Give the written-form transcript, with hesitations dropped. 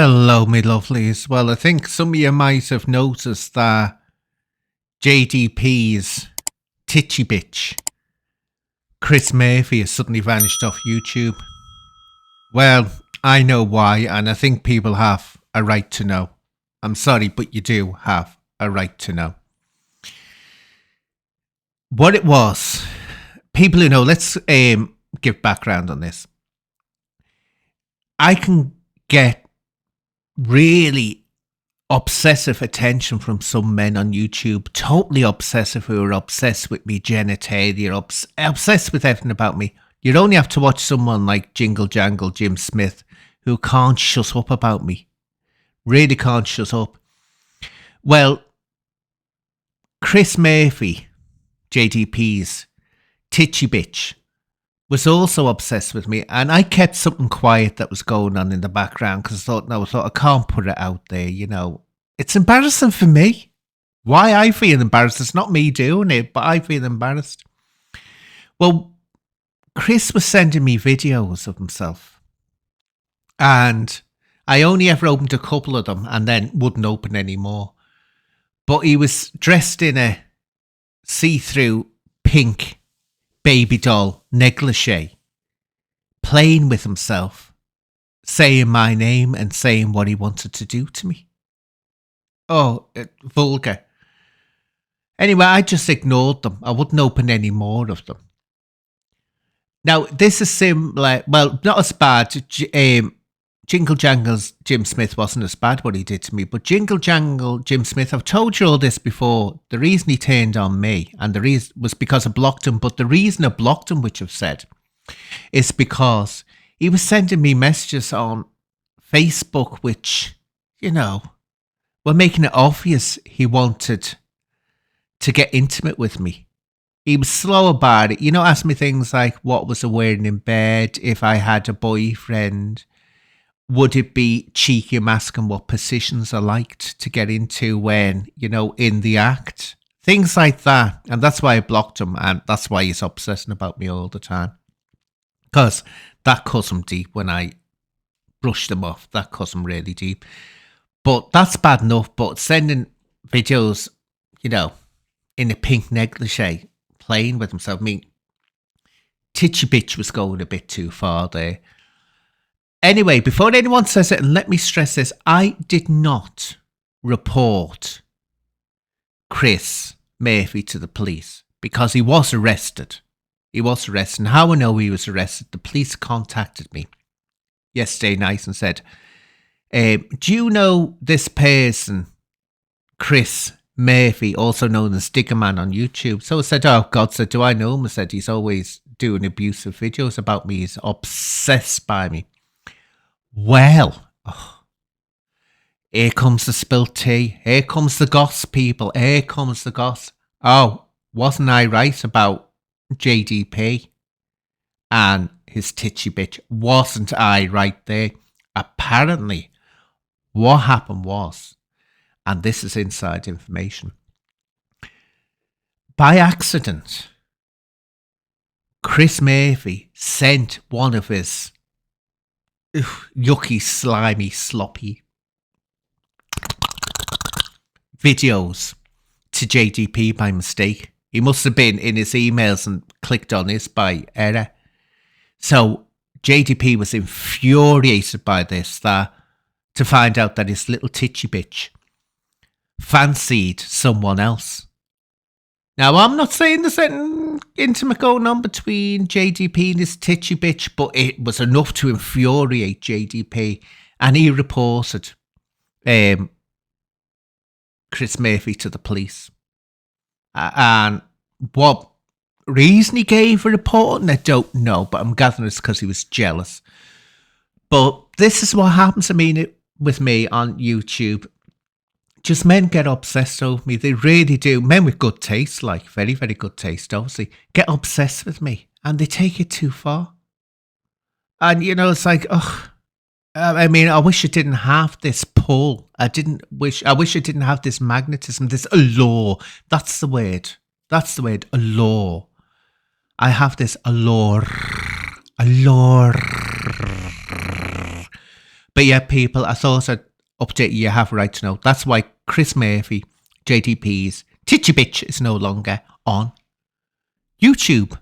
Hello, me lovelies. Well, I think some of you might have noticed that JDP's Tichy bitch, Chris Murphy, has suddenly vanished off YouTube. Well, I know why, and I think people have a right to know. I'm sorry, but you do have a right to know. What it was, people who know, let's give background on this. I can get really obsessive attention from some men on YouTube, totally obsessive, who are obsessed with me genitalia, obsessed with everything about me. You'd only have to watch someone like Jingle Jangle Jim Smith, who can't shut up about me. Really can't shut up. Well, Chris Murphy, JDP's Tichy bitch, was also obsessed with me, and I kept something quiet that was going on in the background because I thought I can't put it out there, you know. It's embarrassing for me. Why I feel embarrassed, it's not me doing it, but I feel embarrassed. Well, Chris was sending me videos of himself, and I only ever opened a couple of them and then wouldn't open any more. But he was dressed in a see-through pink baby doll negligee, playing with himself, saying my name and saying what he wanted to do to me. Oh, vulgar. Anyway, I just ignored them. I wouldn't open any more of them. Now, this is similar, well, not as bad. Jingle Jangle's Jim Smith wasn't as bad what he did to me, but Jingle Jangle Jim Smith, I've told you all this before. The reason he turned on me, and the reason was because I blocked him, but the reason I blocked him, which I've said, is because he was sending me messages on Facebook, which, you know, were making it obvious he wanted to get intimate with me. He was slow about it. You know, asked me things like, what was I wearing in bed, if I had a boyfriend, would it be cheeky of asking what positions I liked to get into when, you know, in the act? Things like that. And that's why I blocked him, and that's why he's obsessing about me all the time. Because that cuts him deep when I brushed him off. That cuts him really deep. But that's bad enough. But sending videos, you know, in a pink negligee, playing with himself. I mean, Tichy bitch was going a bit too far there. Anyway, before anyone says it, and let me stress this, I did not report Chris Murphy to the police because he was arrested. He was arrested. And how I know he was arrested, the police contacted me yesterday night and said, do you know this person, Chris Murphy, also known as Digger Man on YouTube? So I said, oh God, said, do I know him? I said, he's always doing abusive videos about me. He's obsessed by me. Well, here comes the spilt tea. Here comes the goss, people. Here comes the goss. Oh, wasn't I right about JDP and his Tichy bitch? Wasn't I right there? Apparently, what happened was, and this is inside information, by accident, Chris Murphy sent one of his yucky, slimy, sloppy videos to JDP by mistake. He must have been in his emails and clicked on this by error. So JDP was infuriated by this, to find out that his little Tichy bitch fancied someone else. Now, I'm not saying there's anything intimate going on between JDP and his Tichy bitch, but it was enough to infuriate JDP, and he reported Chris Murphy to the police. And what reason he gave for reporting, I don't know, but I'm gathering it's because he was jealous. But this is what happens with me on YouTube. Just men get obsessed over me. They really do. Men with good taste, like very, very good taste, obviously, get obsessed with me, and they take it too far. And, you know, it's like, I mean, I wish I didn't have this pull. I wish I didn't have this magnetism, this allure. That's the word. That's the word, allure. I have this allure. But yeah, people, I thought I'd update you have a right to know. That's why Chris Murphy, JDP's Tichy Bitch is no longer on YouTube.